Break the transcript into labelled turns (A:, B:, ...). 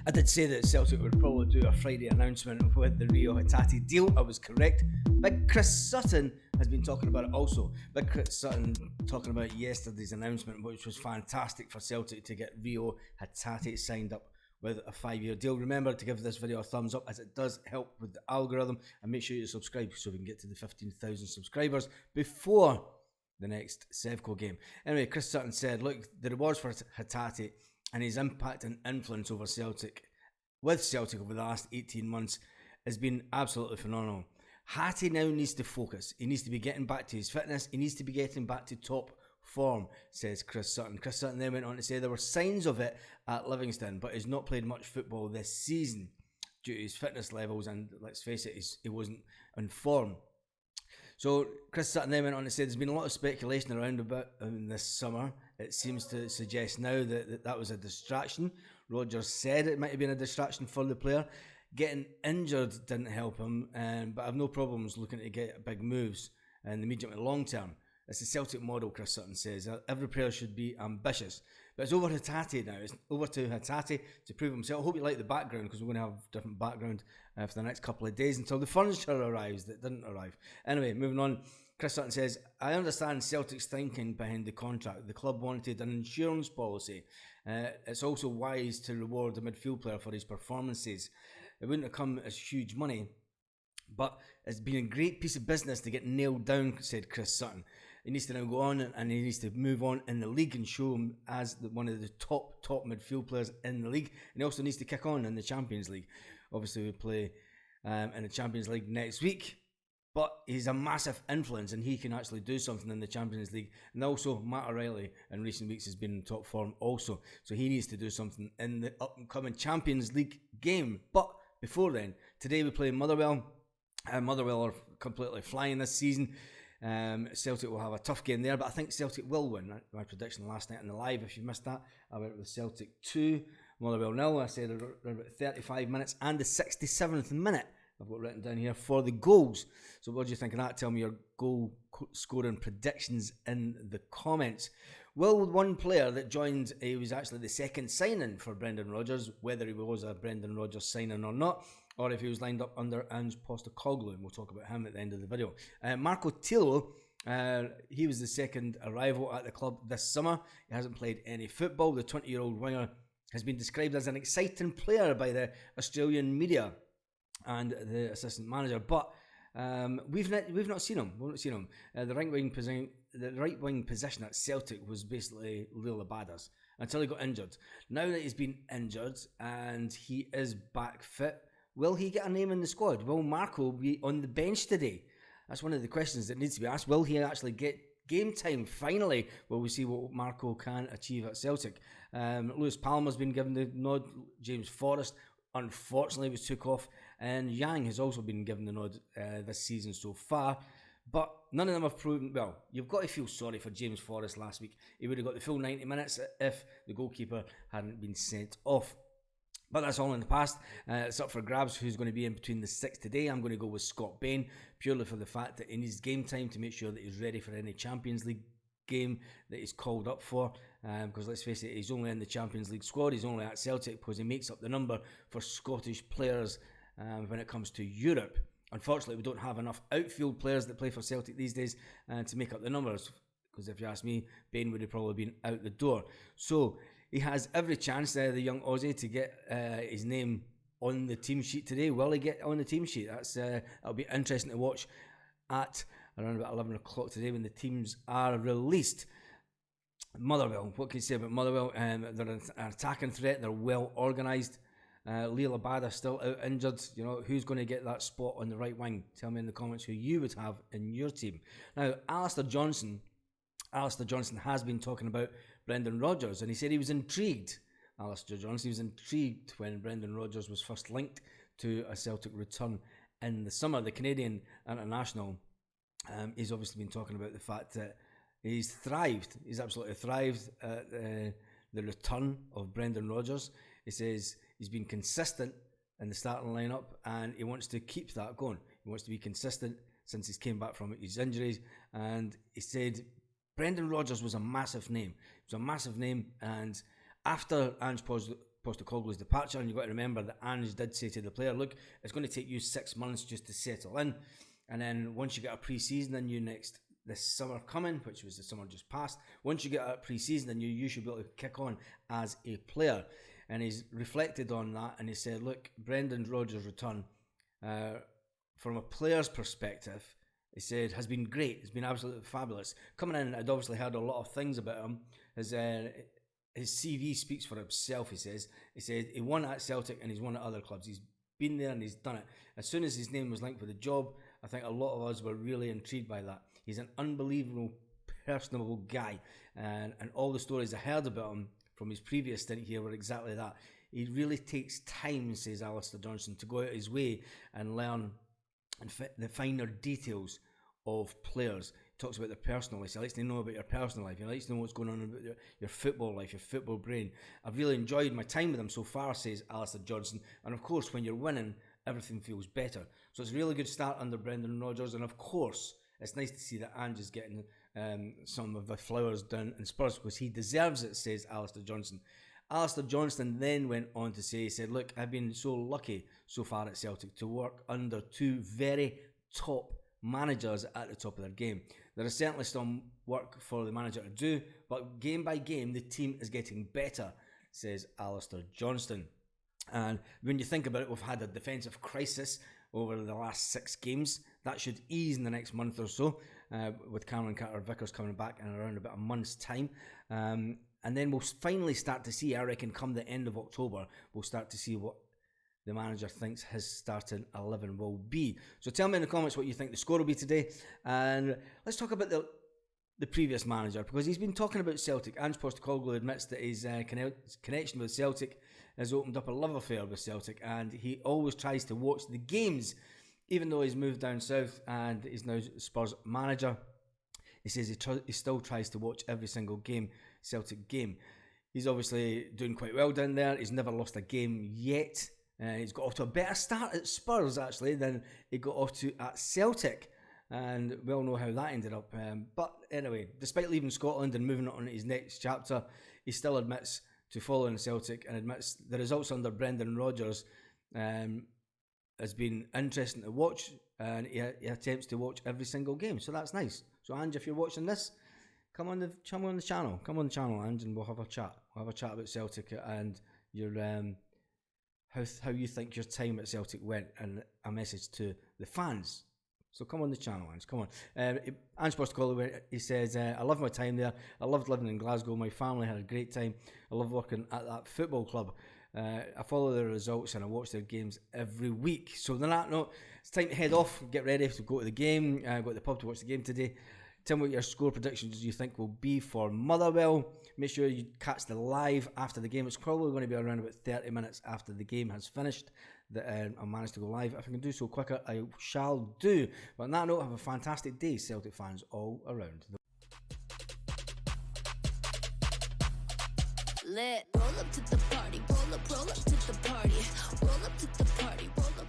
A: I did say that Celtic would probably do a Friday announcement with the Rio Hatate deal. I was correct. Big Chris Sutton has been talking about it also. Big Chris Sutton talking about yesterday's announcement, which was fantastic for Celtic to get Rio Hatate signed up with a 5-year deal. Remember to give this video a thumbs up, as it does help with the algorithm, and make sure you subscribe so we can get to the 15,000 subscribers before the next Sevco game. Anyway, Chris Sutton said, look, the rewards for Hatate and his impact and influence over Celtic over the last 18 months has been absolutely phenomenal. Hattie now needs to focus. He needs to be getting back to his fitness. He needs to be getting back to top form, says Chris Sutton. Chris Sutton then went on to say there were signs of it at Livingston, but he's not played much football this season due to his fitness levels, and let's face it, he wasn't in form. So Chris Sutton then went on to say there's been a lot of speculation around about this summer. It seems to suggest now that was a distraction. Rodgers said it might have been a distraction for the player. Getting injured didn't help him, but I have no problems looking to get big moves in the medium and long term. It's the Celtic model, Chris Sutton says. Every player should be ambitious. But it's over Hatate now. It's over to Hatate to prove himself. I hope you like the background, because we're going to have different background for the next couple of days until the furniture arrives that didn't arrive. Anyway, moving on. Chris Sutton says, I understand Celtic's thinking behind the contract. The club wanted an insurance policy. It's also wise to reward a midfield player for his performances. It wouldn't have come as huge money, but it's been a great piece of business to get nailed down, said Chris Sutton. He needs to now go on, and he needs to move on in the league and show him as one of the top midfield players in the league. And he also needs to kick on in the Champions League. Obviously, we play in the Champions League next week, but he's a massive influence, and he can actually do something in the Champions League. And also, Matt O'Reilly in recent weeks has been in top form also, so he needs to do something in the up-and-coming Champions League game. But before then, today we play Motherwell. Motherwell are completely flying this season. Celtic will have a tough game there, but I think Celtic will win. My prediction last night in the live, if you missed that, I went with Celtic 2, Motherwell 0. I said around about 35 minutes and the 67th minute I've got written down here for the goals. So what do you think of that? Tell me your goal scoring predictions in the comments. Will one player that joined, he was actually the second signing for Brendan Rodgers, whether he was a Brendan Rodgers signing or not, or if he was lined up under Ange Postecoglou, and we'll talk about him at the end of the video. Marco Tilio, he was the second arrival at the club this summer. He hasn't played any football. The 20-year-old winger has been described as an exciting player by the Australian media and the assistant manager, but we've not seen him. We've not seen him. The right wing position at Celtic was basically Liel Abada's until he got injured. Now that he's been injured and he is back fit, will he get a name in the squad? Will Marco be on the bench today? That's one of the questions that needs to be asked. Will he actually get game time? Finally, will we see what Marco can achieve at Celtic? Lewis Palmer's been given the nod. James Forrest, unfortunately, was took off. And Yang has also been given the nod this season so far. But none of them have proven, well, you've got to feel sorry for James Forrest last week. He would have got the full 90 minutes if the goalkeeper hadn't been sent off. But that's all in the past. It's up for grabs who's going to be in between the six today. I'm going to go with Scott Bain, purely for the fact that he needs game time to make sure that he's ready for any Champions League game that he's called up for. Because let's face it, he's only in the Champions League squad. He's only at Celtic because he makes up the number for Scottish players when it comes to Europe. Unfortunately, we don't have enough outfield players that play for Celtic these days to make up the numbers. Because if you ask me, Bain would have probably been out the door. So he has every chance, the young Aussie, to get his name on the team sheet today. Will he get on the team sheet? That'll be interesting to watch at around about 11 o'clock today when the teams are released. Motherwell, what can you say about Motherwell? They're an attacking threat. They're well organised. Liel Abada still out injured. You know, who's going to get that spot on the right wing? Tell me in the comments who you would have in your team. Now, Alistair Johnson has been talking about Brendan Rodgers, and he said he was intrigued. Alistair Johnson, he was intrigued when Brendan Rodgers was first linked to a Celtic return in the summer. The Canadian international, he's obviously been talking about the fact that he's thrived. He's absolutely thrived at the return of Brendan Rodgers. He says he's been consistent in the starting lineup, and he wants to keep that going. He wants to be consistent since he's came back from his injuries, and he said Brendan Rodgers was a massive name. It was a massive name, and after Ange Postecoglou's departure, and you've got to remember that Ange did say to the player, look, it's going to take you 6 months just to settle in, and then once you get a pre-season in you this summer coming, which was the summer just past, once you get a pre-season then you should be able to kick on as a player. And he's reflected on that, and he said, look, Brendan Rodgers' return from a player's perspective, he said, has been great. It's been absolutely fabulous. Coming in, I'd obviously heard a lot of things about him. His CV speaks for himself, he says. He said he won at Celtic and he's won at other clubs. He's been there and he's done it. As soon as his name was linked with the job, I think a lot of us were really intrigued by that. He's an unbelievable, personable guy. And all the stories I heard about him from his previous stint here were exactly that. He really takes time, says Alistair Johnston, to go out his way and learn the finer details of players. He talks about their personal life. He likes to know about your personal life. He likes to know what's going on about your football life, your football brain. I've really enjoyed my time with him so far, says Alistair Johnston. And of course, when you're winning, everything feels better. So it's a really good start under Brendan Rodgers. And of course, it's nice to see that Ange is getting some of the flowers down in Spurs, because he deserves it, says Alistair Johnston. Alistair Johnston then went on to say, he said, look, I've been so lucky so far at Celtic to work under two very top managers at the top of their game. There is certainly some work for the manager to do, but game by game, the team is getting better, says Alistair Johnston. And when you think about it, we've had a defensive crisis over the last 6 games. That should ease in the next month or so, with Cameron Carter-Vickers coming back in around about a month's time. And then we'll finally start to see, I reckon, come the end of October, we'll start to see what the manager thinks his starting 11 will be. So tell me in the comments what you think the score will be today. And let's talk about the previous manager, because he's been talking about Celtic. Ange Postecoglou admits that his connection with Celtic has opened up a love affair with Celtic, and he always tries to watch the games, even though he's moved down south and he's now Spurs manager. He says he still tries to watch every single Celtic game. He's obviously doing quite well down there. He's never lost a game yet. He's got off to a better start at Spurs, actually, than he got off to at Celtic. And we all know how that ended up. But anyway, despite leaving Scotland and moving on to his next chapter, he still admits to following Celtic and admits the results under Brendan Rodgers has been interesting to watch. And he attempts to watch every single game. So that's nice. So, Ange, if you're watching this, come on the channel. Come on the channel, Ange, and we'll have a chat. We'll have a chat about Celtic and your how you think your time at Celtic went, and a message to the fans. So come on the channel, Ange. Come on. Ange Postecoglou, he says, I love my time there. I loved living in Glasgow. My family had a great time. I love working at that football club. I follow their results and I watch their games every week. So on that note, it's time to head off, get ready to go to the game. Go to the pub to watch the game today. Tell me what your score predictions you think will be for Motherwell. Make sure you catch the live after the game. It's probably going to be around about 30 minutes after the game has finished that I managed to go live. If I can do so quicker, I shall do. But on that note, have a fantastic day, Celtic fans all around.
B: Lit. Roll up to the party, roll up to the party, roll up to the party, roll up.